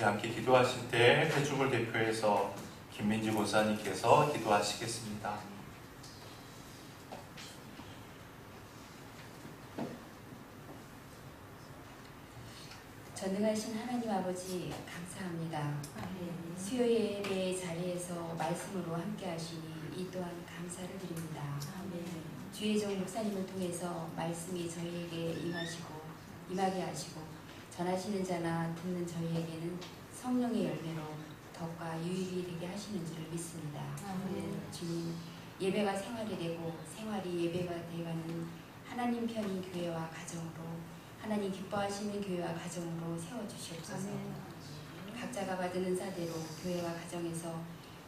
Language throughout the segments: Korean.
우리 함께 기도하실 때 회중을 대표해서 김민지 목사님께서 기도하시겠습니다. 전능하신 하나님 아버지 감사합니다. 수요예배 자리에서 말씀으로 함께 하시니 이 또한 감사를 드립니다. 주의 종 목사님을 통해서 말씀이 저희에게 임하게 하시고 전하시는 자나 듣는 저희에게는 성령의 열매로 덕과 유익이 되게 하시는 줄을 믿습니다. 주님, 예배가 생활이 되고 생활이 예배가 되어가는 하나님 편인 교회와 가정으로 하나님 기뻐하시는 교회와 가정으로 세워주시옵소서. 각자가 받은 은사대로 교회와 가정에서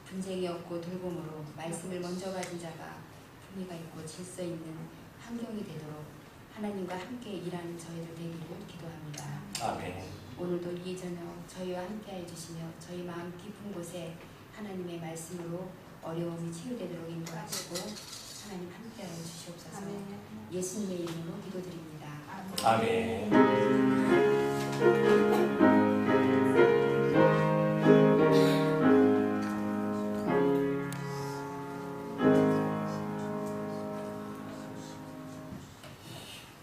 분쟁이 없고 돌봄으로 말씀을 먼저 가진 자가 품위가 있고 질서 있는 환경이 되도록 하나님과 함께 일하는 저희들 되기를 기도합니다. 아멘. 오늘도 이 저녁 저희와 함께 해주시며 저희 마음 깊은 곳에 하나님의 말씀으로 어려움이 치유되도록 인도하시고 하나님 함께하여 주시옵소서. 예수님의 이름으로 기도드립니다. 아멘.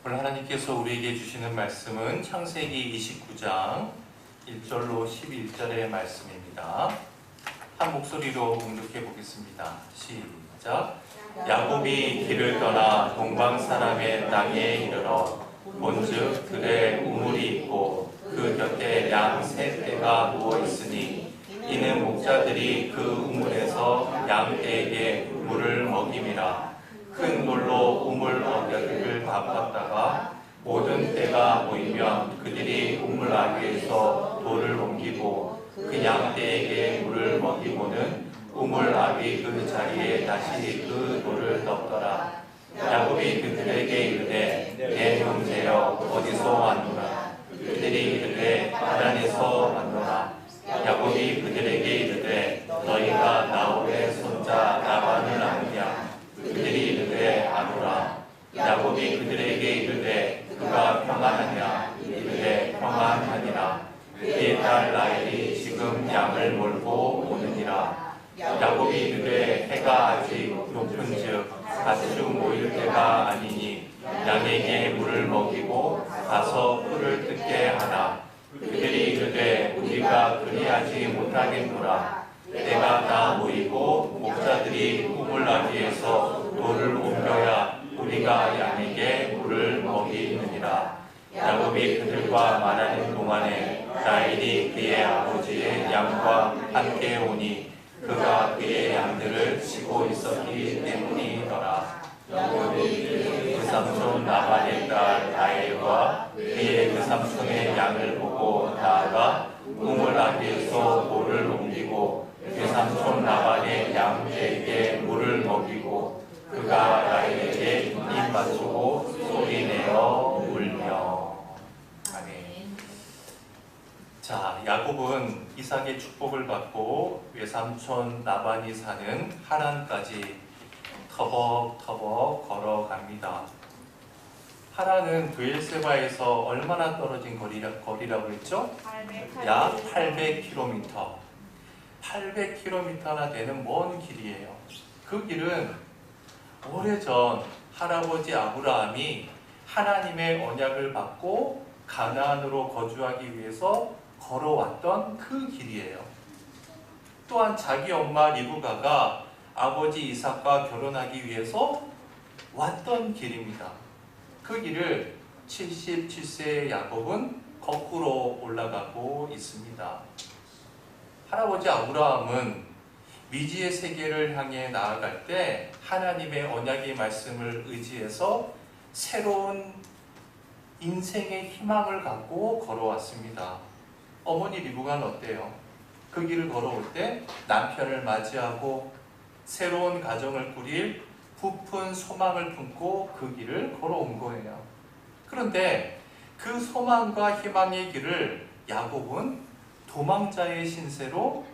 오늘 하나님께서 우리에게 주시는 말씀은 창세기 29장 1절로 11절의 말씀입니다. 한 목소리로 응독해 보겠습니다. 시작. 야곱이 길을 떠나 동방 사람의 땅에 이르러 본즉 들에 우물이 있고 그 곁에 양 세 떼가 누워 있으니 이는 목자들이 그 우물에서 양 떼에게 물을 먹임이라. 큰 돌로 우물 어귀를 담갔다가 모든 떼가 모이면 그들이 우물 아귀에서 돌을 옮기고 그 양 떼에게 물을 먹이고는 우물 아귀 그 자리에 다시 그 돌을 덮더라. 야곱이 그들에게 이르되 내 형제여 어디서 왔노라. 그들이 이르되 하란에서 왔노라. 야곱이 그들에게 이르되 너희가 나홀의 손자 라반을 아느냐. 그들이 이르되 아노라. 야곱이 그들에게 이르되 그가 평안하냐. 이르되 평안하니라. 그의 딸 라헬이 지금 양을 몰고 오느니라. 야곱이 이르되 해가 아직 높은즉 가축 모일 때가 아니니 양에게 물을 먹이고 가서 풀을 뜯게 하라. 그들이 이르되 우리가 그리하지 못하겠노라. 때가 다 모이고 목자들이 우물 아귀에서 돌을 옮겨야 우리가 양에게 물을 먹이느니라. 야곱이 그들과 말하는 동안에 라헬이 그의 아버지의 양과 함께 오니 그가 그의 양들을 치고 있었기 때문이더라. 야곱이 그 삼촌 라반의 딸 라헬과 그의 그 삼촌의 양을 보고 나아가 우물 아귀에서 돌을 옮기고 그 삼촌 라반의 양에게 물을 먹이고 그가 라헬에게 입 맞추고 소리내어 울며. 아멘. 자, 야곱은 이삭의 축복을 받고 외삼촌 라반이 사는 하란까지 터벅터벅 걸어갑니다. 하란은 브엘세바에서 얼마나 떨어진 거리라고 했죠? 약 800km. 800km나 되는 먼 길이에요. 그 길은 오래전 할아버지 아브라함이 하나님의 언약을 받고 가나안으로 거주하기 위해서 걸어왔던 그 길이에요. 또한 자기 엄마 리브가가 아버지 이삭과 결혼하기 위해서 왔던 길입니다. 그 길을 77세의 야곱은 거꾸로 올라가고 있습니다. 할아버지 아브라함은 미지의 세계를 향해 나아갈 때 하나님의 언약의 말씀을 의지해서 새로운 인생의 희망을 갖고 걸어왔습니다. 어머니 리브가는 어때요? 그 길을 걸어올 때 남편을 맞이하고 새로운 가정을 꾸릴 부푼 소망을 품고 그 길을 걸어온 거예요. 그런데 그 소망과 희망의 길을 야곱은 도망자의 신세로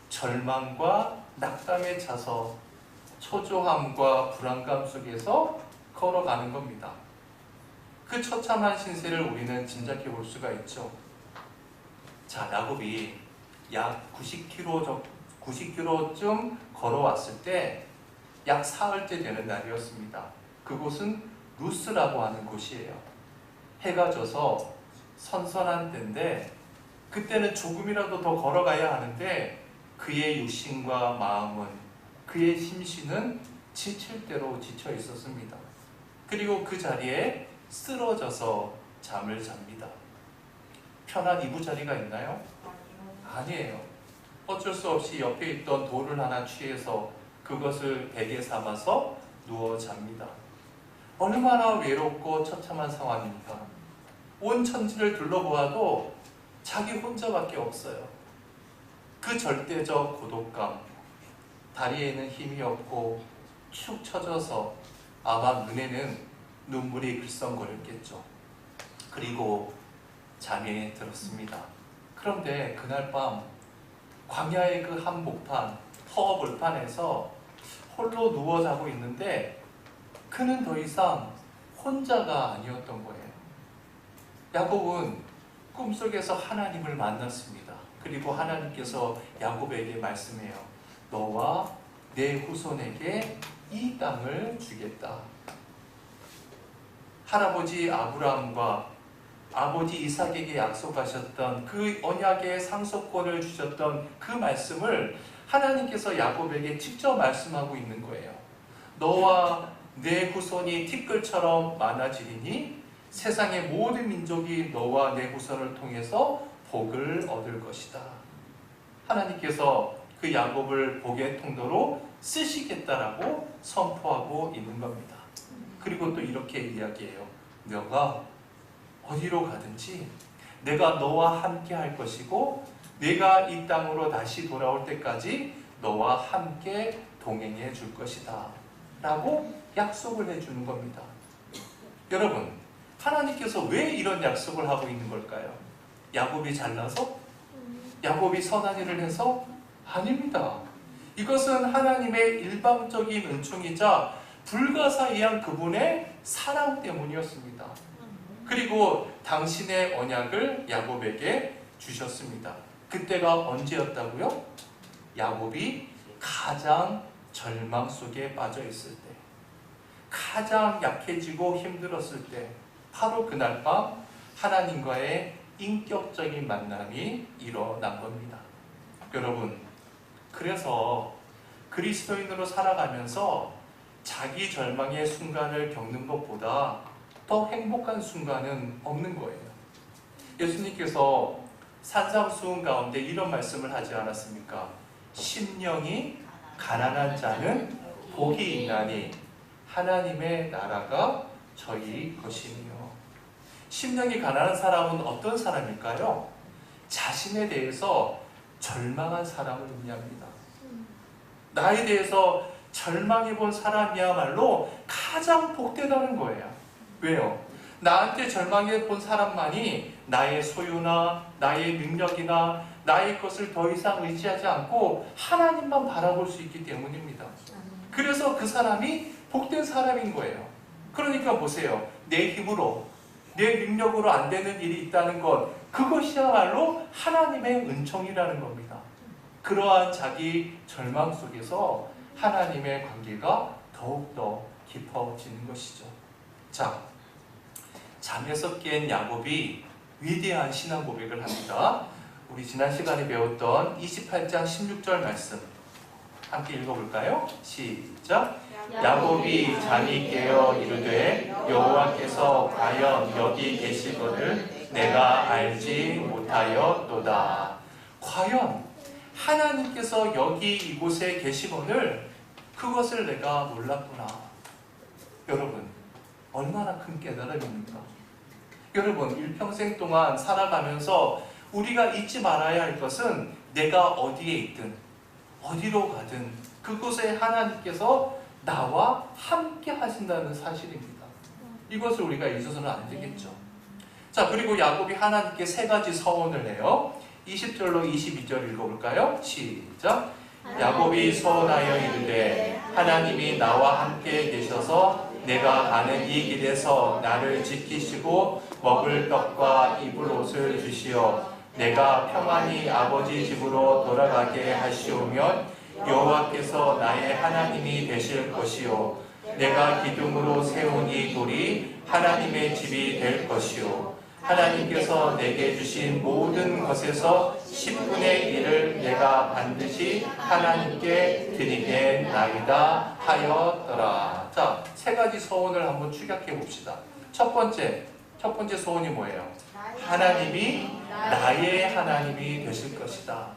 절망과 낙담에 차서 초조함과 불안감 속에서 걸어가는 겁니다. 그 처참한 신세를 우리는 짐작해 볼 수가 있죠. 자, 야곱이 약 90km쯤 걸어왔을 때 약 사흘째 되는 날이었습니다. 그곳은 루스라고 하는 곳이에요. 해가 져서 선선한 때인데 그때는 조금이라도 더 걸어가야 하는데 그의 육신과 마음은, 그의 심신은 지칠 대로 지쳐 있었습니다. 그리고 그 자리에 쓰러져서 잠을 잡니다. 편한 이부자리가 있나요? 아니에요. 어쩔 수 없이 옆에 있던 돌을 하나 취해서 그것을 베개 삼아서 누워 잡니다. 얼마나 외롭고 처참한 상황입니까? 온 천지를 둘러보아도 자기 혼자밖에 없어요. 그 절대적 고독감, 다리에는 힘이 없고 축 처져서 아마 눈에는 눈물이 글썽거렸겠죠. 그리고 잠에 들었습니다. 그런데 그날 밤 광야의 그 한복판, 터벌판에서 홀로 누워 자고 있는데 그는 더 이상 혼자가 아니었던 거예요. 야곱은 꿈속에서 하나님을 만났습니다. 그리고 하나님께서 야곱에게 말씀해요. 너와 내 후손에게 이 땅을 주겠다. 할아버지 아브라함과 아버지 이삭에게 약속하셨던 그 언약의 상속권을 주셨던 그 말씀을 하나님께서 야곱에게 직접 말씀하고 있는 거예요. 너와 내 후손이 티끌처럼 많아지리니 세상의 모든 민족이 너와 내 후손을 통해서 복을 얻을 것이다. 하나님께서 그 야곱을 복의 통로로 쓰시겠다라고 선포하고 있는 겁니다. 그리고 또 이렇게 이야기해요. 너가 어디로 가든지 내가 너와 함께 할 것이고 내가 이 땅으로 다시 돌아올 때까지 너와 함께 동행해 줄 것이다 라고 약속을 해주는 겁니다. 여러분, 하나님께서 왜 이런 약속을 하고 있는 걸까요? 야곱이 잘나서? 야곱이 선한 일을 해서? 아닙니다. 이것은 하나님의 일방적인 은총이자 불가사의한 그분의 사랑 때문이었습니다. 그리고 당신의 언약을 야곱에게 주셨습니다. 그때가 언제였다고요? 야곱이 가장 절망 속에 빠져 있을 때, 가장 약해지고 힘들었을 때, 바로 그날 밤 하나님과의 인격적인 만남이 일어난 겁니다. 여러분, 그래서 그리스도인으로 살아가면서 자기 절망의 순간을 겪는 것보다 더 행복한 순간은 없는 거예요. 예수님께서 산상수훈 가운데 이런 말씀을 하지 않았습니까? 심령이 가난한 자는 복이 있나니 하나님의 나라가 저희 것이며. 심령이 가난한 사람은 어떤 사람일까요? 자신에 대해서 절망한 사람을 의미합니다. 나에 대해서 절망해 본 사람이야말로 가장 복되다는 거예요. 왜요? 나한테 절망해 본 사람만이 나의 소유나 나의 능력이나 나의 것을 더 이상 의지하지 않고 하나님만 바라볼 수 있기 때문입니다. 그래서 그 사람이 복된 사람인 거예요. 그러니까 보세요. 내 힘으로, 내 능력으로 안 되는 일이 있다는 것, 그것이야말로 하나님의 은총이라는 겁니다. 그러한 자기 절망 속에서 하나님의 관계가 더욱더 깊어지는 것이죠. 자, 잠에서 깬 야곱이 위대한 신앙 고백을 합니다. 우리 지난 시간에 배웠던 28장 16절 말씀 함께 읽어볼까요? 시작! 야곱이 잠이 깨어 이르되 여호와께서 과연 여기 계시거늘 내가 알지 못하였도다. 과연 하나님께서 여기 이곳에 계시거늘 그것을 내가 몰랐구나. 여러분, 얼마나 큰 깨달음입니까? 여러분, 일평생 동안 살아가면서 우리가 잊지 말아야 할 것은 내가 어디에 있든 어디로 가든 그곳에 하나님께서 나와 함께 하신다는 사실입니다. 이것을 우리가 잊어서는 안 되겠죠. 자, 그리고 야곱이 하나님께 세 가지 서원을 해요. 20절로 22절 읽어볼까요? 시작! 야곱이 서원하여 이르되 하나님이 나와 함께 계셔서 내가 가는 이 길에서 나를 지키시고 먹을 떡과 입을 옷을 주시어 내가 평안히 아버지 집으로 돌아가게 하시오면 여호와께서 나의 하나님이 되실 것이요 내가 기둥으로 세운 이 돌이 하나님의 집이 될 것이요 하나님께서 내게 주신 모든 것에서 10분의 1을 내가 반드시 하나님께 드리겠나이다 하였더라. 자, 세 가지 소원을 한번 축약해 봅시다. 첫 번째 소원이 뭐예요? 하나님이 나의 하나님이 되실 것이다.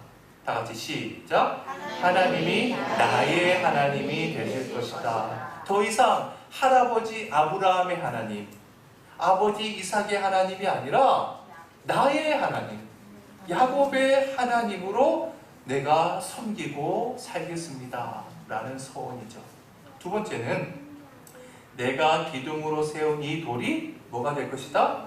다 같이 시작. 하나님이 나의 하나님이 되실 것이다. 더 이상 할아버지 아브라함의 하나님, 아버지 이삭의 하나님이 아니라 나의 하나님, 야곱의 하나님으로 내가 섬기고 살겠습니다 라는 소원이죠. 두 번째는 내가 기둥으로 세운 이 돌이 뭐가 될 것이다?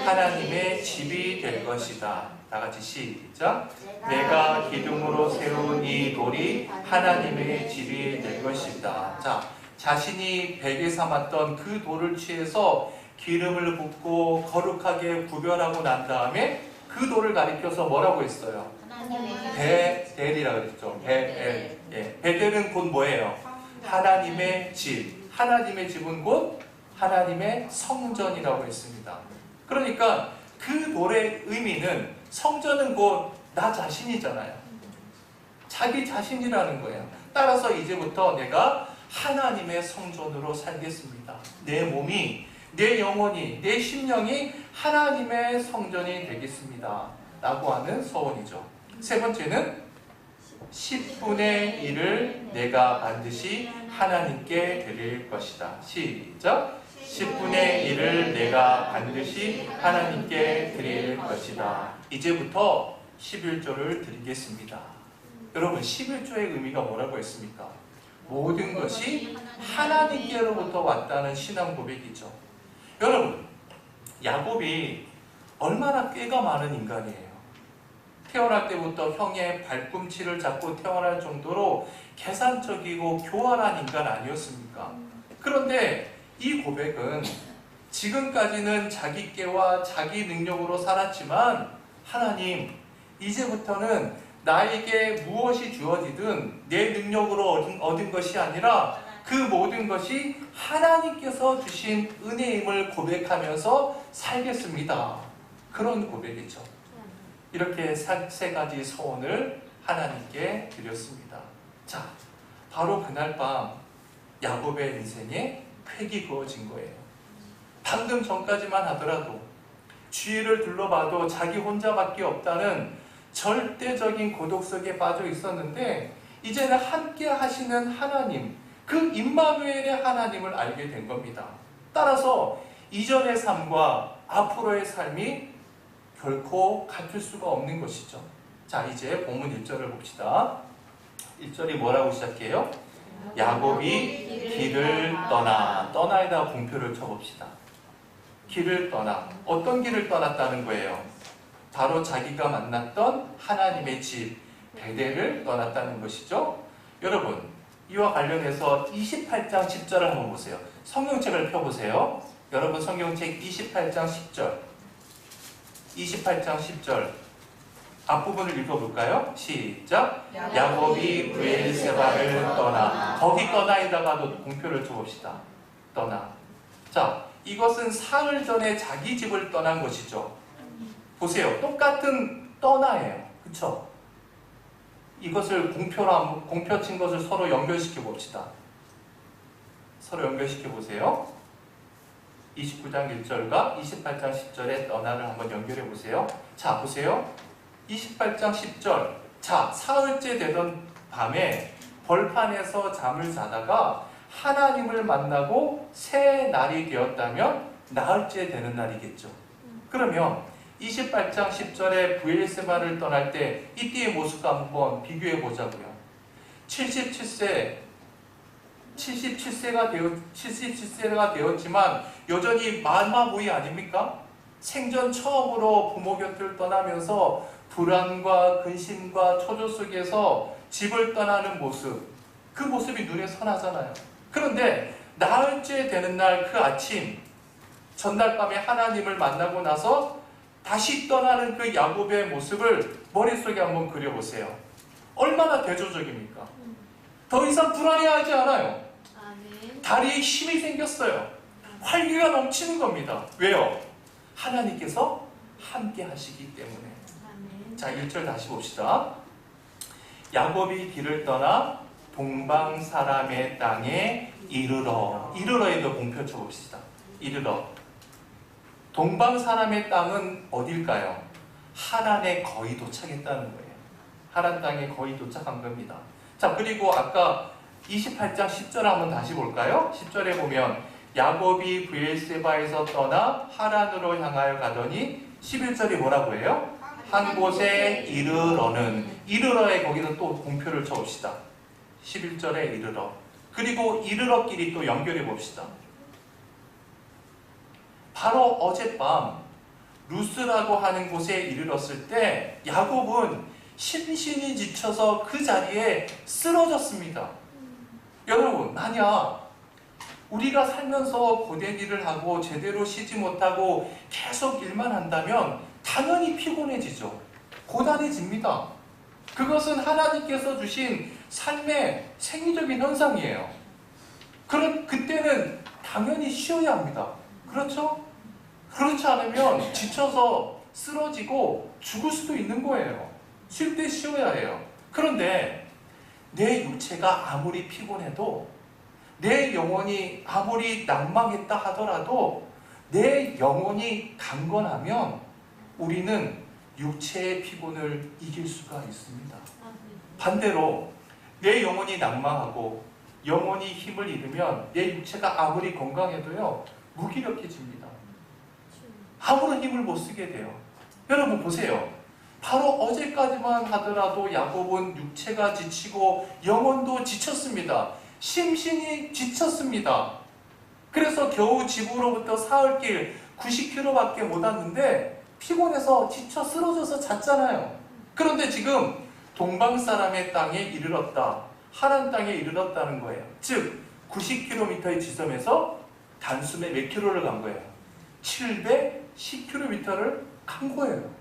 하나님의 집이 될 것이다. 다 같이 시작. 내가 기둥으로 세운 이 돌이 하나님의 집이 될 것이다. 자, 자신이 베개 삼았던 그 돌을 취해서 기름을 붓고 거룩하게 구별하고 난 다음에 그 돌을 가리켜서 뭐라고 했어요? 베델이라고 그랬죠. 베델. 예, 베델은 곧 뭐예요? 하나님의 집. 하나님의 집은 곧 하나님의 성전이라고 했습니다. 그러니까 그 돌의 의미는 성전은 곧 나 자신이잖아요. 자기 자신이라는 거예요. 따라서 이제부터 내가 하나님의 성전으로 살겠습니다. 내 몸이, 내 영혼이, 내 심령이 하나님의 성전이 되겠습니다 라고 하는 소원이죠. 세 번째는 10분의 1을 내가 반드시 하나님께 드릴 것이다. 시작. 10분의 1을 내가 반드시 하나님께 드릴 것이다. 이제부터 11조를 드리겠습니다. 여러분, 11조의 의미가 뭐라고 했습니까? 모든 것이 하나님께로부터 왔다는 신앙 고백이죠. 여러분, 야곱이 얼마나 꾀가 많은 인간이에요. 태어날 때부터 형의 발꿈치를 잡고 태어날 정도로 계산적이고 교활한 인간 아니었습니까? 그런데 이 고백은 지금까지는 자기 꾀와 자기 능력으로 살았지만 하나님, 이제부터는 나에게 무엇이 주어지든 내 능력으로 얻은 것이 아니라 그 모든 것이 하나님께서 주신 은혜임을 고백하면서 살겠습니다. 그런 고백이죠. 이렇게 세 가지 소원을 하나님께 드렸습니다. 자, 바로 그날 밤 야곱의 인생에 획이 그어진 거예요. 방금 전까지만 하더라도 주위를 둘러봐도 자기 혼자밖에 없다는 절대적인 고독 속에 빠져 있었는데 이제는 함께 하시는 하나님, 그 임마누엘의 하나님을 알게 된 겁니다. 따라서 이전의 삶과 앞으로의 삶이 결코 같을 수가 없는 것이죠. 자, 이제 본문 1절을 봅시다. 1절이 뭐라고 시작해요? 야곱이 길을 떠나에다 공표를 쳐봅시다. 길을 떠나. 어떤 길을 떠났다는 거예요? 바로 자기가 만났던 하나님의 집 베델을 떠났다는 것이죠. 여러분, 이와 관련해서 28장 10절을 한번 보세요. 성경책을 펴보세요. 여러분, 성경책 28장 10절 28장 10절 앞부분을 읽어볼까요? 시작. 야곱이 브엘세바를 떠나. 거기 떠나에다가도 공표를 쳐봅시다. 떠나. 자, 이것은 사흘 전에 자기 집을 떠난 것이죠. 보세요. 똑같은 떠나예요. 그쵸? 이것을 공표 친 것을 서로 연결시켜 봅시다. 서로 연결시켜 보세요. 29장 1절과 28장 10절의 떠나를 한번 연결해 보세요. 자, 보세요. 28장 10절. 자, 사흘째 되던 밤에 벌판에서 잠을 자다가 하나님을 만나고 새 날이 되었다면 나흘째 되는 날이겠죠. 그러면 28장 10절에 브엘세바를 떠날 때 이때의 모습 한번 비교해 보자고요. 77세가 되었지만 여전히 마마무이 아닙니까? 생전 처음으로 부모 곁을 떠나면서 불안과 근심과 초조 속에서 집을 떠나는 모습, 그 모습이 눈에 선하잖아요. 그런데 나흘째 되는 날 그 아침, 전날 밤에 하나님을 만나고 나서 다시 떠나는 그 야곱의 모습을 머릿속에 한번 그려보세요. 얼마나 대조적입니까? 더 이상 불안해하지 않아요. 다리에 힘이 생겼어요. 활기가 넘치는 겁니다. 왜요? 하나님께서 함께 하시기 때문에. 자, 1절 다시 봅시다. 야곱이 길을 떠나 동방 사람의 땅에 이르러. 이르러에도 공표 쳐봅시다. 이르러. 동방 사람의 땅은 어딜까요? 하란에 거의 도착했다는 거예요. 하란 땅에 거의 도착한 겁니다. 자, 그리고 아까 28장 10절 한번 다시 볼까요? 10절에 보면 야곱이 브엘세바에서 떠나 하란으로 향하여 가더니 11절이 뭐라고 해요? 한 곳에 이르러는. 이르러에 거기서 또 공표를 쳐봅시다. 11절에 이르러. 그리고 이르러끼리 또 연결해 봅시다. 바로 어젯밤 루스라고 하는 곳에 이르렀을 때 야곱은 심신이 지쳐서 그 자리에 쓰러졌습니다. 여러분, 만약 우리가 살면서 고된 일을 하고 제대로 쉬지 못하고 계속 일만 한다면 당연히 피곤해지죠. 고단해집니다. 그것은 하나님께서 주신 삶의 생리적인 현상이에요. 그때는 당연히 쉬어야 합니다. 그렇죠? 그렇지 않으면 지쳐서 쓰러지고 죽을 수도 있는 거예요. 쉴 때 쉬어야 해요. 그런데 내 육체가 아무리 피곤해도, 내 영혼이 아무리 낭망했다 하더라도 내 영혼이 강건하면 우리는 육체의 피곤을 이길 수가 있습니다. 반대로 내 영혼이 낭망하고 영혼이 힘을 잃으면 내 육체가 아무리 건강해도요, 무기력해집니다. 아무런 힘을 못 쓰게 돼요. 여러분 보세요. 바로 어제까지만 하더라도 야곱은 육체가 지치고 영혼도 지쳤습니다. 심신이 지쳤습니다. 그래서 겨우 집으로부터 사흘길 90km밖에 못 왔는데 피곤해서 지쳐 쓰러져서 잤잖아요. 그런데 지금 동방 사람의 땅에 이르렀다. 하란 땅에 이르렀다는 거예요. 즉 90km의 지점에서 단숨에 몇 킬로를 간 거예요? 710km를 간 거예요.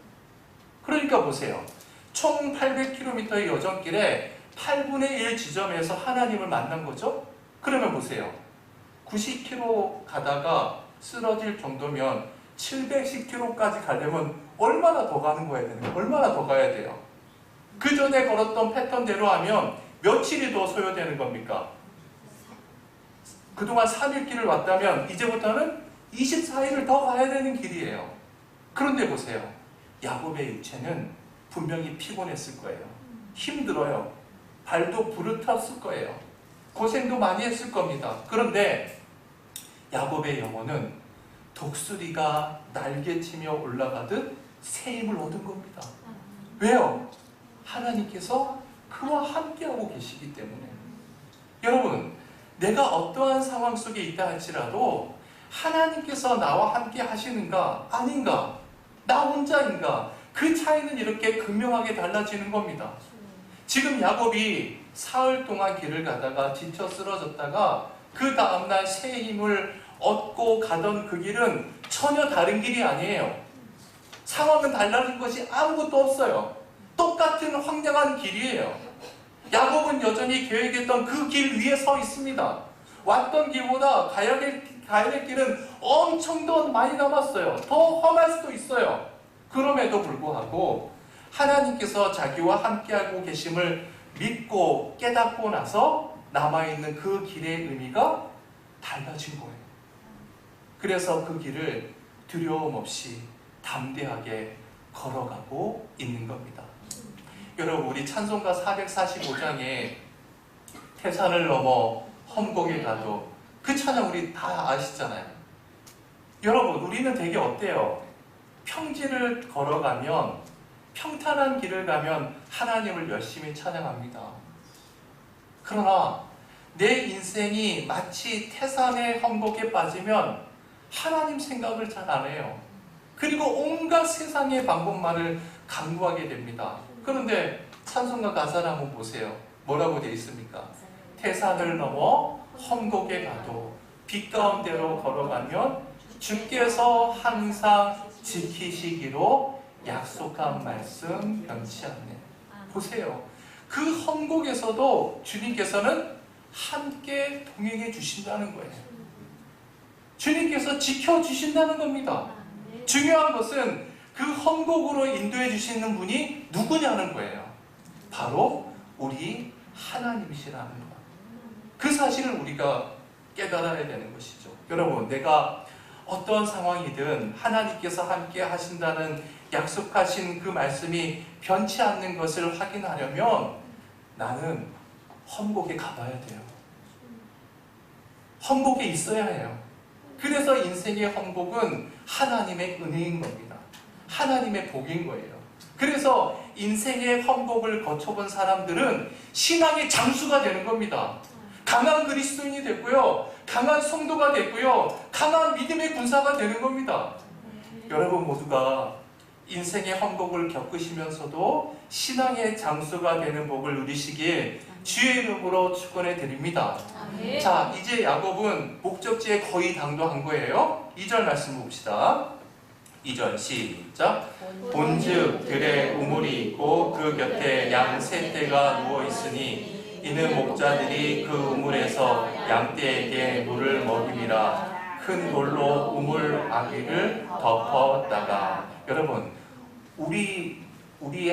그러니까 보세요. 총 800km의 여정길에 8분의 1 지점에서 하나님을 만난 거죠? 그러면 보세요. 90km 가다가 쓰러질 정도면 710km까지 가려면 얼마나 더 가는 거야 되는 거예요? 얼마나 더 가야 돼요? 그 전에 걸었던 패턴대로 하면 며칠이 더 소요되는 겁니까? 그동안 3일 길을 왔다면 이제부터는 24일을 더 가야 되는 길이에요. 그런데 보세요. 야곱의 육체는 분명히 피곤했을 거예요. 힘들어요. 발도 부르텄을 거예요. 고생도 많이 했을 겁니다. 그런데 야곱의 영혼은 독수리가 날개치며 올라가듯 새 힘을 얻은 겁니다. 왜요? 하나님께서 그와 함께하고 계시기 때문에. 여러분, 내가 어떠한 상황 속에 있다 할지라도 하나님께서 나와 함께 하시는가 아닌가, 나 혼자인가, 그 차이는 이렇게 극명하게 달라지는 겁니다. 지금 야곱이 사흘 동안 길을 가다가 지쳐 쓰러졌다가 그 다음날 새 힘을 얻고 가던 그 길은 전혀 다른 길이 아니에요. 상황은 달라진 것이 아무것도 없어요. 똑같은 황량한 길이에요. 야곱은 여전히 계획했던 그 길 위에 서 있습니다. 왔던 길보다 가야 될 길은 엄청 더 많이 남았어요. 더 험할 수도 있어요. 그럼에도 불구하고 하나님께서 자기와 함께하고 계심을 믿고 깨닫고 나서 남아있는 그 길의 의미가 달라진 거예요. 그래서 그 길을 두려움 없이 담대하게 걸어가고 있는 겁니다. 여러분, 우리 찬송가 445장에 태산을 넘어 험곡에 가도, 그 찬양 우리 다 아시잖아요. 여러분, 우리는 되게 어때요? 평지를 걸어가면, 평탄한 길을 가면 하나님을 열심히 찬양합니다. 그러나 내 인생이 마치 태산의 험곡에 빠지면 하나님 생각을 잘 안 해요. 그리고 온갖 세상의 방법만을 강구하게 됩니다. 그런데 찬송가 가사를 한번 보세요. 뭐라고 되어 있습니까? 태산을 넘어 험곡에 가도 빛 가운데로 걸어가면 주께서 항상 지키시기로 약속한 말씀 변치 않네. 보세요. 그 헌곡에서도 주님께서는 함께 동행해 주신다는 거예요. 주님께서 지켜주신다는 겁니다. 중요한 것은 그 헌곡으로 인도해 주시는 분이 누구냐는 거예요. 바로 우리 하나님이시라는 것. 그 사실을 우리가 깨달아야 되는 것이죠. 여러분, 내가 어떤 상황이든 하나님께서 함께 하신다는 약속하신 그 말씀이 변치 않는 것을 확인하려면 나는 헌곡에 가봐야 돼요. 헌곡에 있어야 해요. 그래서 인생의 헌곡은 하나님의 은혜인 겁니다. 하나님의 복인 거예요. 그래서 인생의 헌곡을 거쳐본 사람들은 신앙의 장수가 되는 겁니다. 강한 그리스도인이 됐고요, 강한 성도가 됐고요, 강한 믿음의 군사가 되는 겁니다. 여러분 모두가 인생의 헌곡을 겪으시면서도 신앙의 장수가 되는 복을 누리시길 주의 이름으로 축원해 드립니다. 자, 이제 야곱은 목적지에 거의 당도한 거예요. 2절 말씀 봅시다. 2절 시작. 본즉 들에 우물이 있고 그 곁에 양 세 떼가 누워 있으니 이는 목자들이 그 우물에서 양떼에게 물을 먹이니라. 큰 돌로 우물 아귀를 덮었다가. 여러분, 우리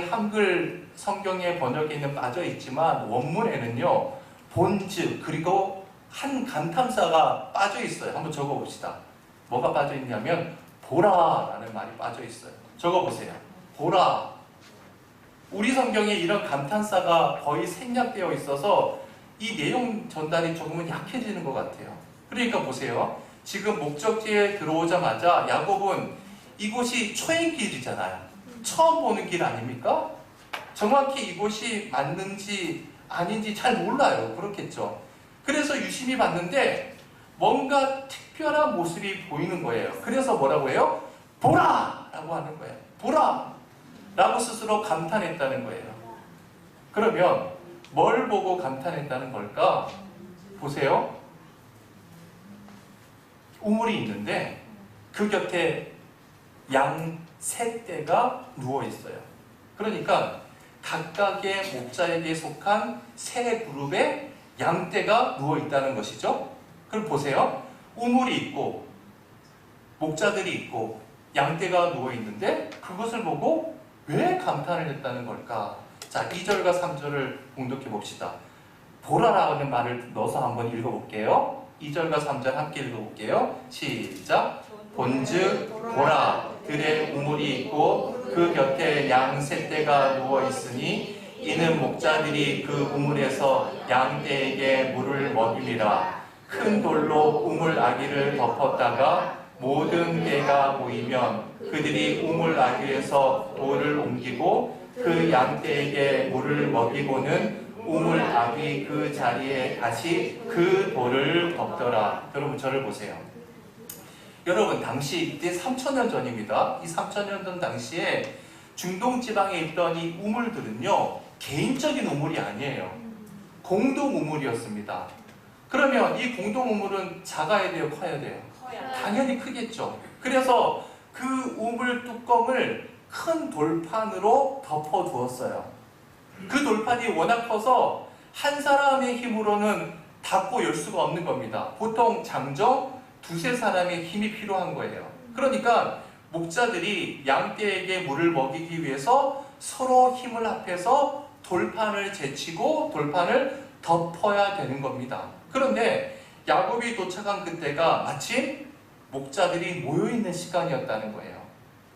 한글 성경의 번역에는 빠져 있지만 원문에는요, 본즉 그리고 한 감탄사가 빠져 있어요. 한번 적어 봅시다. 뭐가 빠져 있냐면 보라라는 말이 빠져 있어요. 적어 보세요. 보라. 우리 성경에 이런 감탄사가 거의 생략되어 있어서 이 내용 전달이 조금은 약해지는 것 같아요. 그러니까 보세요. 지금 목적지에 들어오자마자 야곱은 이곳이 초행길이잖아요. 처음 보는 길 아닙니까? 정확히 이곳이 맞는지 아닌지 잘 몰라요. 그렇겠죠. 그래서 유심히 봤는데 뭔가 특별한 모습이 보이는 거예요. 그래서 뭐라고 해요? 보라! 라고 하는 거예요. 보라! 라고 스스로 감탄했다는 거예요. 그러면 뭘 보고 감탄했다는 걸까? 보세요. 우물이 있는데 그 곁에 양 세 떼가 누워 있어요. 그러니까 각각의 목자에게 속한 세 그룹의 양떼가 누워 있다는 것이죠. 그럼 보세요. 우물이 있고 목자들이 있고 양떼가 누워 있는데 그것을 보고 왜 감탄을 했다는 걸까? 자, 2절과 3절을 공독해 봅시다. 보라라는 말을 넣어서 한번 읽어볼게요. 2절과 3절 함께 읽어볼게요. 시작. 본즉 보라, 들에 우물이 있고 그 곁에 양 세 떼가 누워 있으니 이는 목자들이 그 우물에서 양떼에게 물을 먹이리라. 큰 돌로 우물 아귀를 덮었다가 모든 떼가 모이면 그들이 우물 아귀에서 돌을 옮기고 그 양떼에게 물을 먹이고는 우물 아귀 그 자리에 다시 그 돌을 덮더라. 여러분 저를 보세요. 여러분 당시 이때 3,000년 전입니다. 이 3,000년 전 당시에 중동 지방에 있던 이 우물들은요, 개인적인 우물이 아니에요. 공동 우물이었습니다. 그러면 이 공동 우물은 작아야 돼요, 커야 돼요? 당연히 크겠죠. 그래서 그 우물 뚜껑을 큰 돌판으로 덮어 두었어요. 그 돌판이 워낙 커서 한 사람의 힘으로는 닫고 열 수가 없는 겁니다. 보통 장정 두세 사람의 힘이 필요한 거예요. 그러니까 목자들이 양떼에게 물을 먹이기 위해서 서로 힘을 합해서 돌판을 제치고 돌판을 덮어야 되는 겁니다. 그런데 야곱이 도착한 그때가 마침 목자들이 모여있는 시간이었다는 거예요.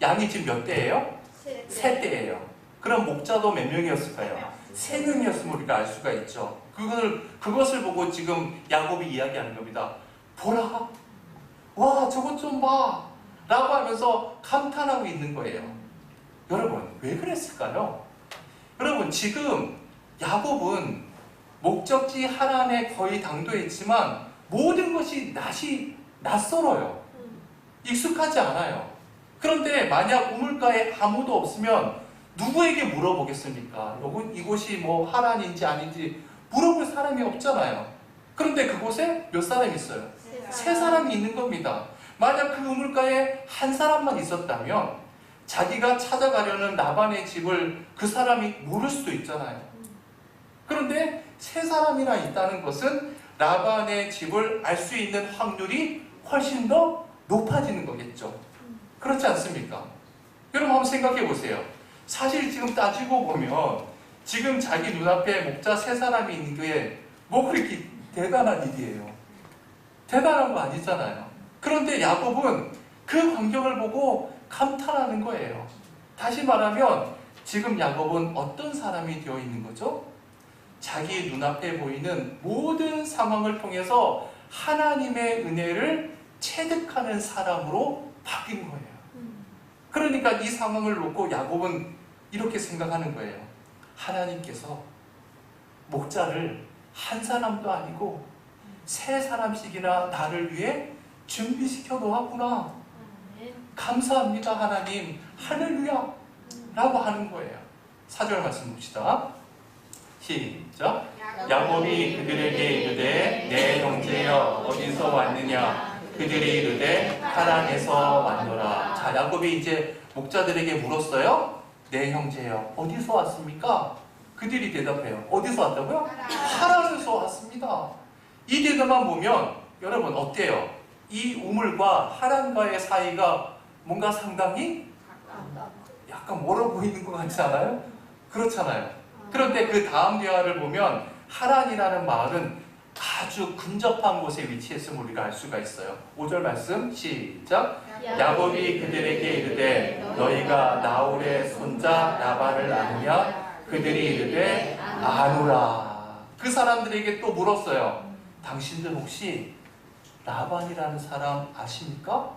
양이 지금 몇 대예요? 세 대예요. 그럼 목자도 몇 명이었을까요? 3명이었으면 우리가 알 수가 있죠. 그것을 보고 지금 야곱이 이야기하는 겁니다. 보라, 와 저것 좀 봐 라고 하면서 감탄하고 있는 거예요. 여러분 왜 그랬을까요? 여러분 지금 야곱은 목적지 하나에 거의 당도했지만 모든 것이 낯설어요. 익숙하지 않아요. 그런데 만약 우물가에 아무도 없으면 누구에게 물어보겠습니까? 이곳이 뭐 하란인지 아닌지 물어볼 사람이 없잖아요. 그런데 그곳에 몇 사람이 있어요? 세 사람이 있는 겁니다. 만약 그 우물가에 한 사람만 있었다면 자기가 찾아가려는 라반의 집을 그 사람이 모를 수도 있잖아요. 그런데 세 사람이나 있다는 것은 라반의 집을 알 수 있는 확률이 훨씬 더 높아지는 거겠죠. 그렇지 않습니까? 여러분 한번 생각해 보세요. 사실 지금 따지고 보면 지금 자기 눈앞에 목자 세 사람이 있는 게 뭐 그렇게 대단한 일이에요. 대단한 거 아니잖아요. 그런데 야곱은 그 광경을 보고 감탄하는 거예요. 다시 말하면 지금 야곱은 어떤 사람이 되어 있는 거죠? 자기 눈앞에 보이는 모든 상황을 통해서 하나님의 은혜를 체득하는 사람으로 바뀐 거예요. 그러니까 이 상황을 놓고 야곱은 이렇게 생각하는 거예요. 하나님께서 목자를 한 사람도 아니고 세 사람씩이나 나를 위해 준비시켜 놓았구나. 감사합니다 하나님. 할렐루야 라고 하는 거예요. 4절 말씀 봅시다. 시작. 야곱이 그들에게 이르되 내 형제여 어디서 왔느냐. 그들이 이르되 하란에서 왔노라. 자, 야곱이 이제 목자들에게 물었어요. 내 형제여 어디서 왔습니까? 그들이 대답해요. 어디서 왔다고요? 하란에서 왔습니다. 이 대답만 보면 여러분 어때요? 이 우물과 하란과의 사이가 뭔가 상당히 약간 멀어 보이는 것 같지 않아요? 그렇잖아요. 그런데 그 다음 대화를 보면 하란이라는 마을은 아주 근접한 곳에 위치했음을 우리가 알 수가 있어요. 5절 말씀 시작. 야곱이 그들에게 이르되 너희가 나홀의 손자 라반을 아느냐? 그들이 이르되 아노라. 그 사람들에게 또 물었어요. 당신들 혹시 라반이라는 사람 아십니까?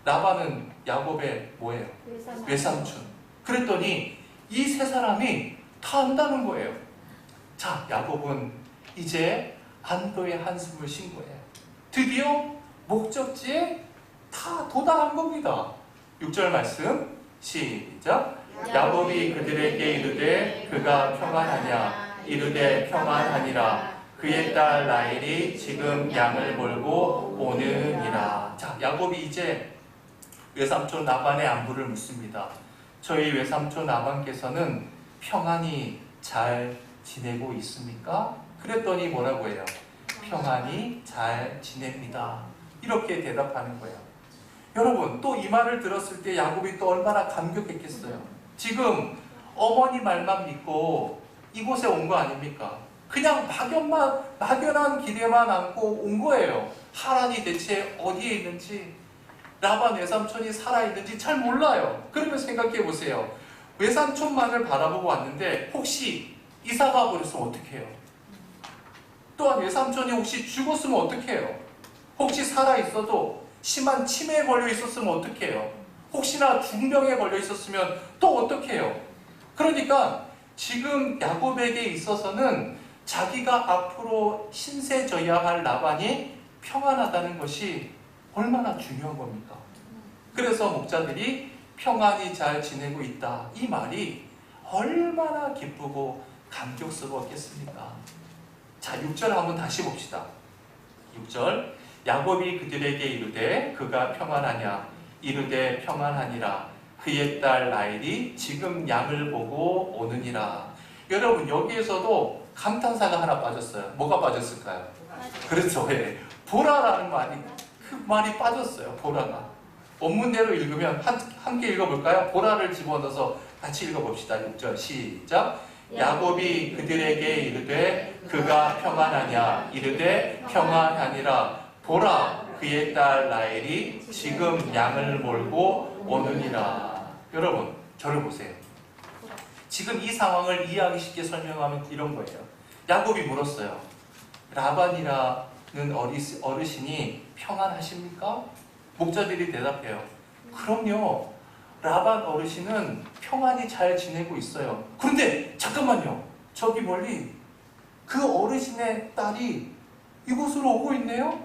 라반은 야곱의 뭐예요? 외삼촌. 그랬더니 이 세 사람이 다 안다는 거예요. 자, 야곱은 이제 안도의 한숨을 쉰 거예요. 드디어 목적지에 다 도달한 겁니다. 6절 말씀 시작. 야곱이 그들에게 이르되 그가 평안하냐. 이르되 평안하니라. 그의 딸 라헬이 지금 양을 몰고 오느니라. 자, 야곱이 이제 외삼촌 라반의 안부를 묻습니다. 저희 외삼촌 라반께서는 평안히 잘 지내고 있습니까? 그랬더니 뭐라고 해요? 평안히 잘 지냅니다. 이렇게 대답하는 거예요. 여러분 또 이 말을 들었을 때 야곱이 또 얼마나 감격했겠어요. 지금 어머니 말만 믿고 이곳에 온 거 아닙니까? 그냥 막연한 기대만 안고 온 거예요. 하란이 대체 어디에 있는지, 라반 외삼촌이 살아있는지 잘 몰라요. 그러면 생각해 보세요. 외삼촌만을 바라보고 왔는데 혹시 이사가 버렸으면 어떡해요? 또한 외삼촌이 혹시 죽었으면 어떡해요? 혹시 살아있어도 심한 치매에 걸려 있었으면 어떡해요? 혹시나 중병에 걸려 있었으면 또 어떡해요? 그러니까 지금 야곱에게 있어서는 자기가 앞으로 신세져야 할 라반이 평안하다는 것이 얼마나 중요한 겁니까? 그래서 목자들이 평안히 잘 지내고 있다, 이 말이 얼마나 기쁘고 감격스러웠겠습니까? 자, 6절 한번 다시 봅시다. 6절. 야곱이 그들에게 이르되 그가 평안하냐. 이르되 평안하니라. 그의 딸 라헬이 지금 양을 보고 오느니라. 여러분 여기에서도 감탄사가 하나 빠졌어요. 뭐가 빠졌을까요? 그렇죠. 예. 보라라는 말이 빠졌어요. 보라가. 원문대로 읽으면 함께 읽어볼까요? 보라를 집어넣어서 같이 읽어봅시다. 6절 시작. 야곱이 그들에게 이르되 그가 평안하냐. 이르되 평안하니라. 보라, 그의 딸 라헬이 지금 양을 몰고 오느니라. 여러분 저를 보세요. 지금 이 상황을 이해하기 쉽게 설명하면 이런 거예요. 야곱이 물었어요. 라반이라는 어르신이 평안하십니까? 목자들이 대답해요. 그럼요. 라반 어르신은 평안히 잘 지내고 있어요. 그런데 잠깐만요. 저기 멀리 그 어르신의 딸이 이곳으로 오고 있네요.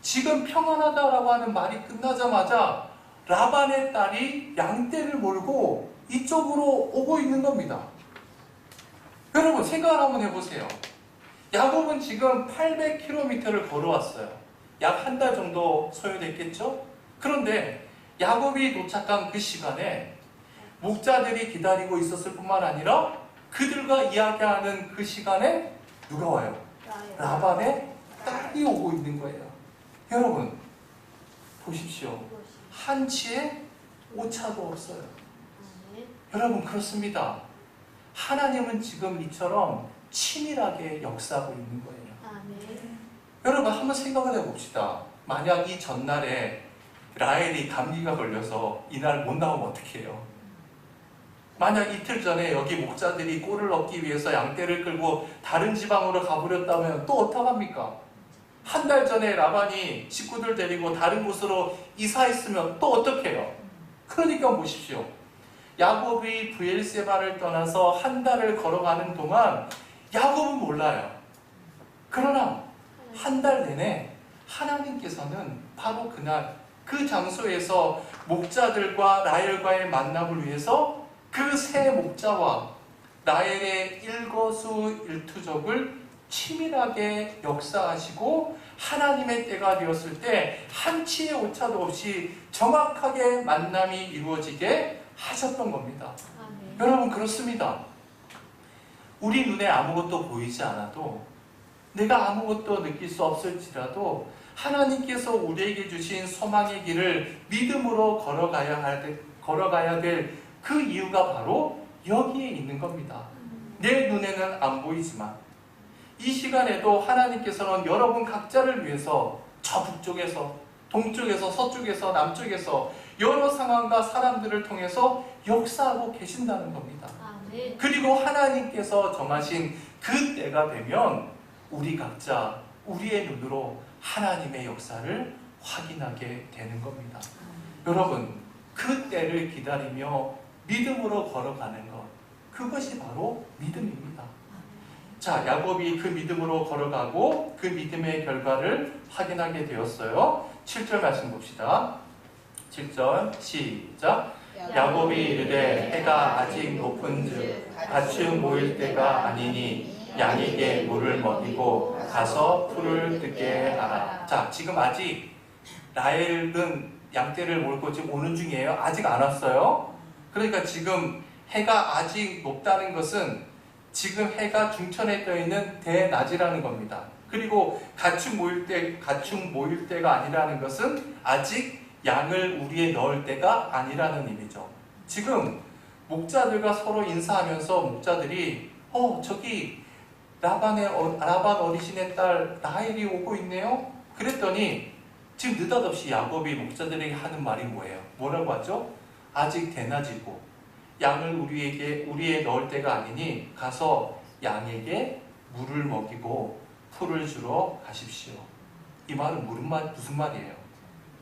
지금 평안하다라고 하는 말이 끝나자마자 라반의 딸이 양떼를 몰고 이쪽으로 오고 있는 겁니다. 여러분 생각을 한번 해보세요. 야곱은 지금 800km를 걸어왔어요. 약 한 달 정도 소요됐겠죠? 그런데 야곱이 도착한 그 시간에 목자들이 기다리고 있었을 뿐만 아니라 그들과 이야기하는 그 시간에 누가 와요? 라반의 딸이 오고 있는 거예요. 여러분 보십시오. 한치의 오차도 없어요. 여러분 그렇습니다. 하나님은 지금 이처럼 치밀하게 역사하고 있는 거예요. 여러분 한번 생각을 해봅시다. 만약 이 전날에 라헬이 감기가 걸려서 이날 못 나오면 어떻게 해요? 만약 이틀 전에 여기 목자들이 꼴을 얻기 위해서 양떼를 끌고 다른 지방으로 가버렸다면 또 어떡합니까? 한 달 전에 라반이 식구들 데리고 다른 곳으로 이사했으면 또 어떻게 해요? 그러니까 보십시오. 야곱이 브엘세바를 떠나서 한 달을 걸어가는 동안 야곱은 몰라요. 그러나 한 달 내내 하나님께서는 바로 그날 그 장소에서 목자들과 라헬과의 만남을 위해서 그 세 목자와 라헬의 일거수일투족을 치밀하게 역사하시고 하나님의 때가 되었을 때 한치의 오차도 없이 정확하게 만남이 이루어지게 하셨던 겁니다. 여러분 그렇습니다. 우리 눈에 아무것도 보이지 않아도 내가 아무것도 느낄 수 없을지라도 하나님께서 우리에게 주신 소망의 길을 믿음으로 걸어가야 될 그 이유가 바로 여기에 있는 겁니다. 내 눈에는 안 보이지만 이 시간에도 하나님께서는 여러분 각자를 위해서 저 북쪽에서 동쪽에서 서쪽에서 남쪽에서 여러 상황과 사람들을 통해서 역사하고 계신다는 겁니다. 그리고 하나님께서 정하신 그 때가 되면 우리 각자 우리의 눈으로 하나님의 역사를 확인하게 되는 겁니다. 여러분 그 때를 기다리며 믿음으로 걸어가는 것, 그것이 바로 믿음입니다. 자, 야곱이 그 믿음으로 걸어가고 그 믿음의 결과를 확인하게 되었어요. 7절 말씀 봅시다. 7절 시작. 야곱이 이르되 해가 아직 높은즉 가축 모일 때가 아니니 양에게 물을 먹이고 가서 풀을 뜯게 하라. 자, 지금 아직 라헬은 양떼를 몰고 지금 오는 중이에요. 아직 안 왔어요. 그러니까 지금 해가 아직 높다는 것은 지금 해가 중천에 떠 있는 대낮이라는 겁니다. 그리고 가축 모일 때가 아니라는 것은 아직 양을 우리에 넣을 때가 아니라는 의미죠. 지금 목자들과 서로 인사하면서 목자들이 저기 라반 어르신의 딸 라헬이 오고 있네요. 그랬더니 지금 느닷없이 야곱이 목자들에게 하는 말이 뭐예요? 뭐라고 하죠? 아직 대낮이고 양을 우리에 넣을 때가 아니니 가서 양에게 물을 먹이고 풀을 주러 가십시오. 이 말은 무슨 말이에요?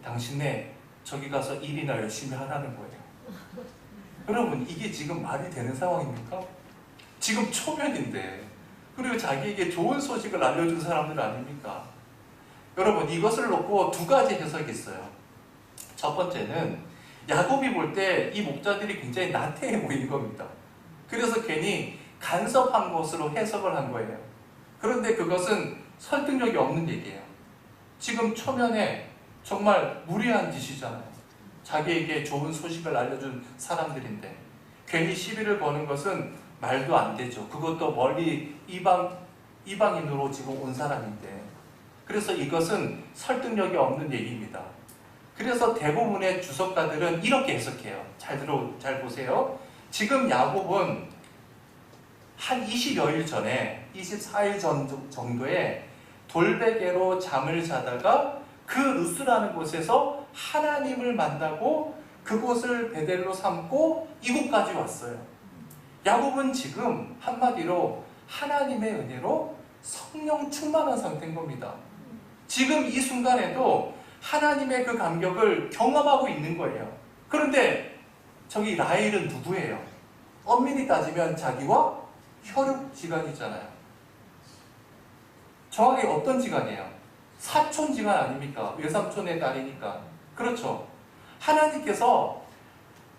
당신네 저기 가서 일이나 열심히 하라는 거예요. 여러분 이게 지금 말이 되는 상황입니까? 지금 초면인데 그리고 자기에게 좋은 소식을 알려준 사람들 아닙니까? 여러분 이것을 놓고 두 가지 해석이 있어요. 첫 번째는 야곱이 볼 때 이 목자들이 굉장히 나태해 보이는 겁니다. 그래서 괜히 간섭한 것으로 해석을 한 거예요. 그런데 그것은 설득력이 없는 얘기예요. 지금 초면에 정말 무리한 짓이잖아요. 자기에게 좋은 소식을 알려준 사람들인데 괜히 시비를 거는 것은 말도 안 되죠. 그것도 멀리 이방인으로 지금 온 사람인데 그래서 이것은 설득력이 없는 얘기입니다. 그래서 대부분의 주석가들은 이렇게 해석해요. 잘 보세요. 지금 야곱은 한 20여일 전에 24일 전 정도에 돌베개로 잠을 자다가 그 루스라는 곳에서 하나님을 만나고 그곳을 베델로 삼고 이곳까지 왔어요. 야곱은 지금 한마디로 하나님의 은혜로 성령 충만한 상태인 겁니다. 지금 이 순간에도 하나님의 그 감격을 경험하고 있는 거예요. 그런데 저기 라헬은 누구예요? 엄밀히 따지면 자기와 혈육지간이잖아요. 정확히 어떤 지간이에요? 사촌지간 아닙니까? 외삼촌의 딸이니까. 그렇죠. 하나님께서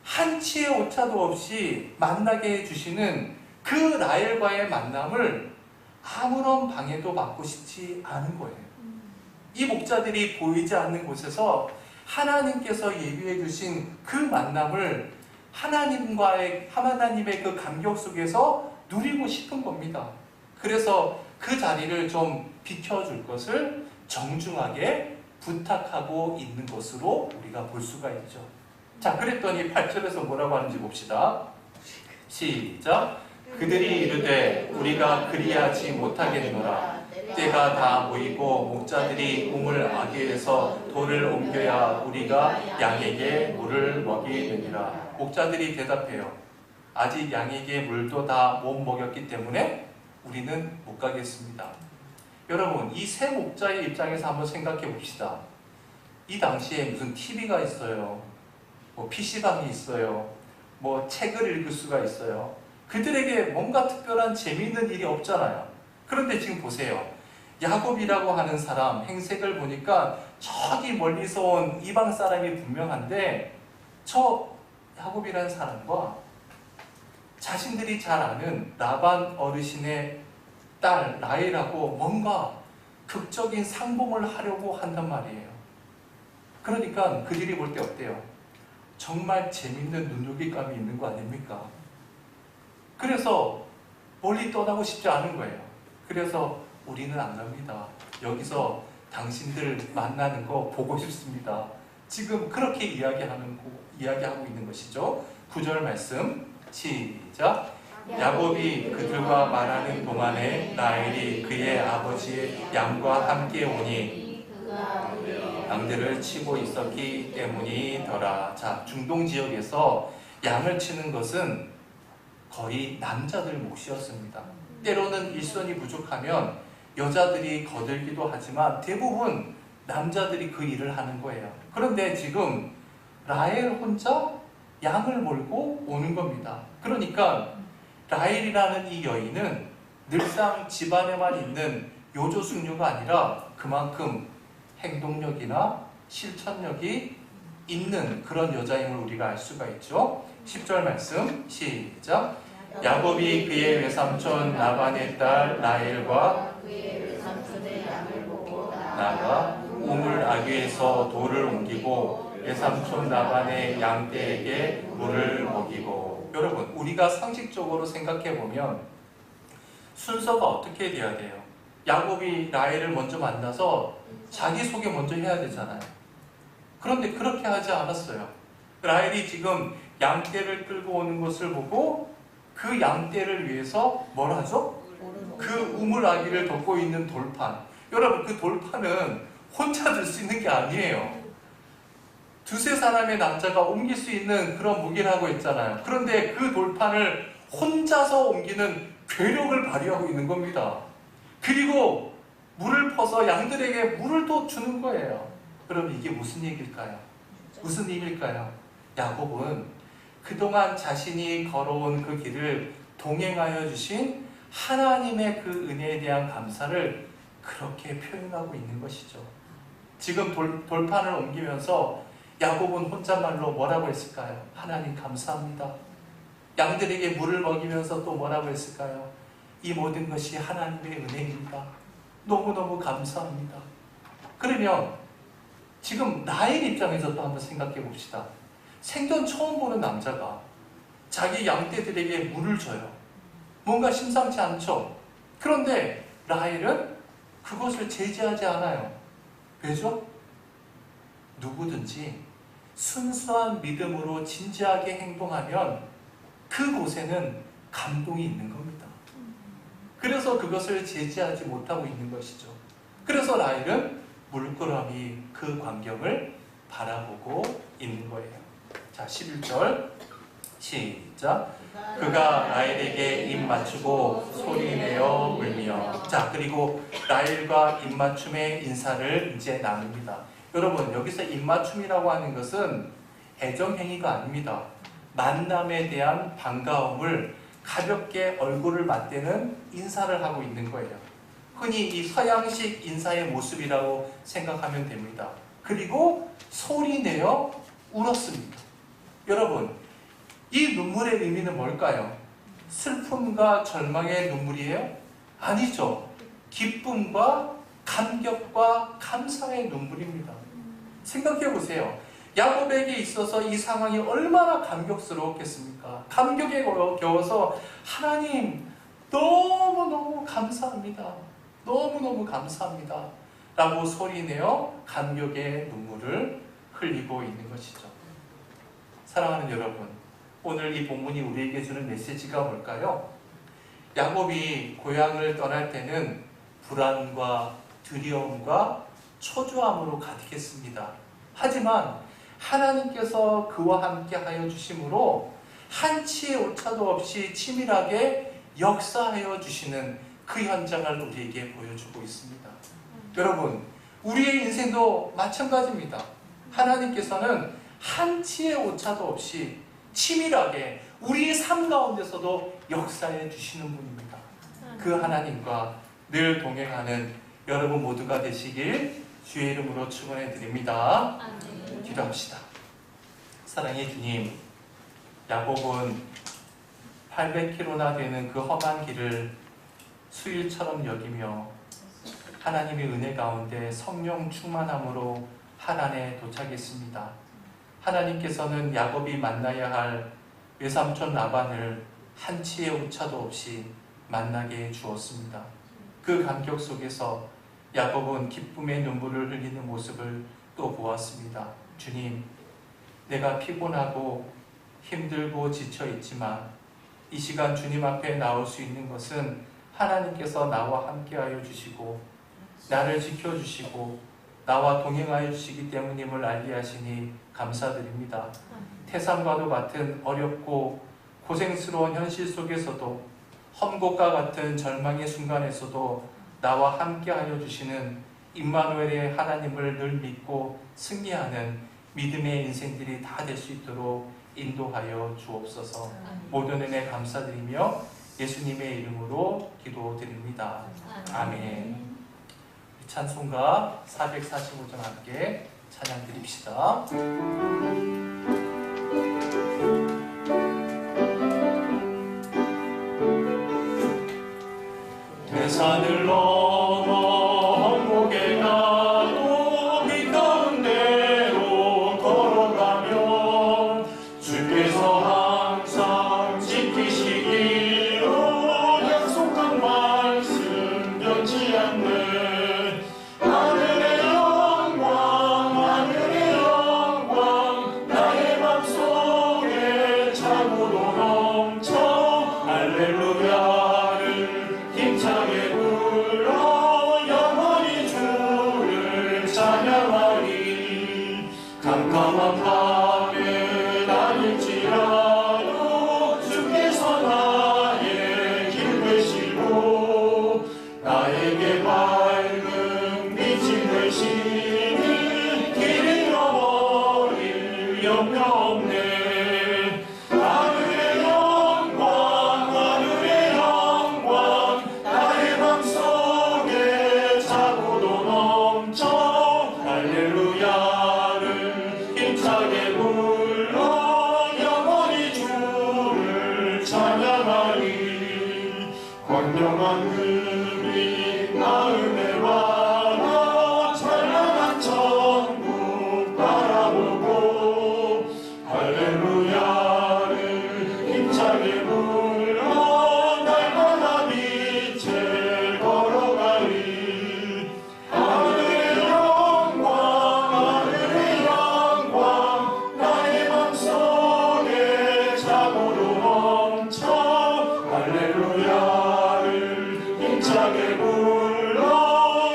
한치의 오차도 없이 만나게 해주시는 그 라헬과의 만남을 아무런 방해도 받고 싶지 않은 거예요. 이 목자들이 보이지 않는 곳에서 하나님께서 예비해 주신 그 만남을 하나님의 그 감격 속에서 누리고 싶은 겁니다. 그래서 그 자리를 좀 비켜줄 것을 정중하게 부탁하고 있는 것으로 우리가 볼 수가 있죠. 자, 그랬더니 8절에서 뭐라고 하는지 봅시다. 시작. 그들이 이르되 우리가 그리하지 못하겠노라. 때가 다 모이고 목자들이 우물 아귀에서 돌을 옮겨야 우리가 양에게 물을 먹이느니라. 목자들이 대답해요. 아직 양에게 물도 다 못 먹였기 때문에 우리는 못 가겠습니다. 여러분, 이 세 목자의 입장에서 한번 생각해 봅시다. 이 당시에 무슨 TV가 있어요. 뭐 PC방이 있어요. 뭐 책을 읽을 수가 있어요. 그들에게 뭔가 특별한 재미있는 일이 없잖아요. 그런데 지금 보세요. 야곱이라고 하는 사람 행색을 보니까 저기 멀리서 온 이방 사람이 분명한데 저 야곱이라는 사람과 자신들이 잘 아는 라반 어르신의 딸 라헬하고 뭔가 극적인 상봉을 하려고 한단 말이에요. 그러니까 그들이 볼 때 어때요? 정말 재밌는 눈높이감이 있는 거 아닙니까? 그래서 멀리 떠나고 싶지 않은 거예요. 그래서 우리는 안 갑니다. 여기서 당신들 만나는 거 보고 싶습니다. 지금 그렇게 이야기하고 있는 것이죠. 9절 말씀 시작. 야곱이 그들과 말하는 동안에 라헬이 그의 아버지의 양과 함께 오니 양들을 치고 있었기 때문이더라. 자, 중동 지역에서 양을 치는 것은 거의 남자들 몫이었습니다. 때로는 일손이 부족하면 여자들이 거들기도 하지만 대부분 남자들이 그 일을 하는 거예요. 그런데 지금 라헬 혼자 양을 몰고 오는 겁니다. 그러니까 라헬이라는 이 여인은 늘상 집안에만 있는 요조숙녀가 아니라 그만큼 행동력이나 실천력이 있는 그런 여자임을 우리가 알 수가 있죠. 10절 말씀 시작. 야곱이 그의 외삼촌 라반의 딸 라헬과 나가 우물 아귀에서 돌을 옮기고 외삼촌 라반의 양떼에게 물을 먹이고. 여러분, 우리가 상식적으로 생각해 보면 순서가 어떻게 돼야 돼요? 야곱이 라헬을 먼저 만나서 자기 소개 먼저 해야 되잖아요. 그런데 그렇게 하지 않았어요. 라헬이 지금 양떼를 끌고 오는 것을 보고 그 양떼를 위해서 뭘 하죠? 그 우물 아귀를 덮고 있는 돌판. 여러분, 그 돌판은 혼자 들 수 있는 게 아니에요. 두세 사람의 남자가 옮길 수 있는 그런 무기라고 했잖아요. 그런데 그 돌판을 혼자서 옮기는 괴력을 발휘하고 있는 겁니다. 그리고 물을 퍼서 양들에게 물을 또 주는 거예요. 그럼 이게 무슨 얘기일까요? 무슨 의미일까요? 야곱은 그동안 자신이 걸어온 그 길을 동행하여 주신 하나님의 그 은혜에 대한 감사를 그렇게 표현하고 있는 것이죠. 지금 돌판을 옮기면서 야곱은 혼잣말로 뭐라고 했을까요? 하나님 감사합니다. 양들에게 물을 먹이면서 또 뭐라고 했을까요? 이 모든 것이 하나님의 은혜입니다. 너무너무 감사합니다. 그러면 지금 나의 입장에서 또 한번 생각해 봅시다. 생전 처음 보는 남자가 자기 양떼들에게 물을 줘요. 뭔가 심상치 않죠? 그런데 라헬은 그것을 제지하지 않아요. 왜죠? 누구든지 순수한 믿음으로 진지하게 행동하면 그곳에는 감동이 있는 겁니다. 그래서 그것을 제지하지 못하고 있는 것이죠. 그래서 라헬은 물끄러미 그 광경을 바라보고 있는 거예요. 자, 11절 시작. 그가 라헬에게 입 맞추고 소리내어 울며. 자, 그리고 라헬과 입 맞춤의 인사를 이제 나눕니다. 여러분, 여기서 입 맞춤이라고 하는 것은 애정행위가 아닙니다. 만남에 대한 반가움을 가볍게 얼굴을 맞대는 인사를 하고 있는 거예요. 흔히 이 서양식 인사의 모습이라고 생각하면 됩니다. 그리고 소리내어 울었습니다. 여러분, 이 눈물의 의미는 뭘까요? 슬픔과 절망의 눈물이에요? 아니죠. 기쁨과 감격과 감사의 눈물입니다. 생각해 보세요. 야곱에게 있어서 이 상황이 얼마나 감격스러웠겠습니까? 감격에 겨워서 하나님 너무너무 감사합니다. 너무너무 감사합니다. 라고 소리내어 감격의 눈물을 흘리고 있는 것이죠. 사랑하는 여러분, 오늘 이 본문이 우리에게 주는 메시지가 뭘까요? 야곱이 고향을 떠날 때는 불안과 두려움과 초조함으로 가득했습니다. 하지만 하나님께서 그와 함께 하여 주심으로 한치의 오차도 없이 치밀하게 역사하여 주시는 그 현장을 우리에게 보여주고 있습니다. 여러분, 우리의 인생도 마찬가지입니다. 하나님께서는 한치의 오차도 없이 치밀하게 우리의 삶 가운데서도 역사해 주시는 분입니다. 그 하나님과 늘 동행하는 여러분 모두가 되시길 주의 이름으로 축원해 드립니다. 기도합시다. 사랑의 주님, 야곱은 800km나 되는 그 험한 길을 수일처럼 여기며 하나님의 은혜 가운데 성령 충만함으로 하란에 도착했습니다. 하나님께서는 야곱이 만나야 할 외삼촌 라반을 한치의 오차도 없이 만나게 해 주었습니다. 그 감격 속에서 야곱은 기쁨의 눈물을 흘리는 모습을 또 보았습니다. 주님, 내가 피곤하고 힘들고 지쳐 있지만 이 시간 주님 앞에 나올 수 있는 것은 하나님께서 나와 함께하여 주시고 나를 지켜주시고 나와 동행하여 주시기 때문임을 알게 하시니 감사드립니다. 태산과도 같은 어렵고 고생스러운 현실 속에서도 험곡과 같은 절망의 순간에서도 나와 함께하여 주시는 임마누엘의 하나님을 늘 믿고 승리하는 믿음의 인생들이 다 될 수 있도록 인도하여 주옵소서. 모든 은혜 감사드리며 예수님의 이름으로 기도드립니다. 아멘. 찬송가 445장 함께 찬양 드립시다. 대산을 넘어 험곡에 가도 길 가운데로 걸어가면 주께서 항상 지키시기로 약속한 말씀 변치 않는 하늘의 영광 나의 맘속에 차고도 넘쳐 할렐루야를 힘차게 불러 영원히 주를 찬양하리. 캄캄한 밤에 다닐지라도 주께서 나의 길 되시고 나에게 밝은 빛이 되시니 길 잃어버릴 염려 없네. 하늘의 영광 나의 맘속에 차고도 넘쳐 할렐루야를 힘차게 불러 영원히 주를 찬양하리. 광명한 금이 마음에 와라 찬란한 천국 바라보고 할렐루야를 힘차게 불러 날마다 빛에 걸어가리. 하늘의 영광 나의 맘속에 차고도 넘쳐 할렐루야를 힘차게 불러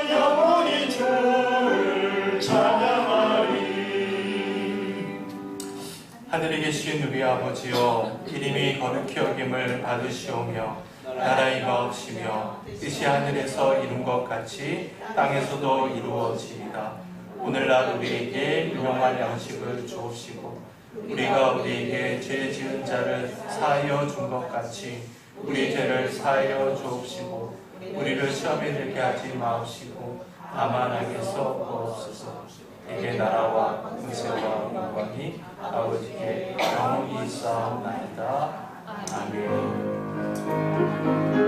영원히 주를 찬양하리. 하늘에 계신 우리 아버지여, 이름이 거룩히 여김을 받으시오며 나라의 가옵시며 뜻이 하늘에서 이룬 것 같이 땅에서도 이루어지이다. 오늘날 우리에게 일용할 양식을 주옵시고 우리가 우리에게 죄 지은 자를 사하여 준 것 같이 우리 죄를 사하여 주옵시고 우리를 시험에 들게 하지 마옵시고 다만 악에서 구하옵소서. 이게 나라와 권세와 영광이 아버지께 영원히 있사옵나이다. 아멘.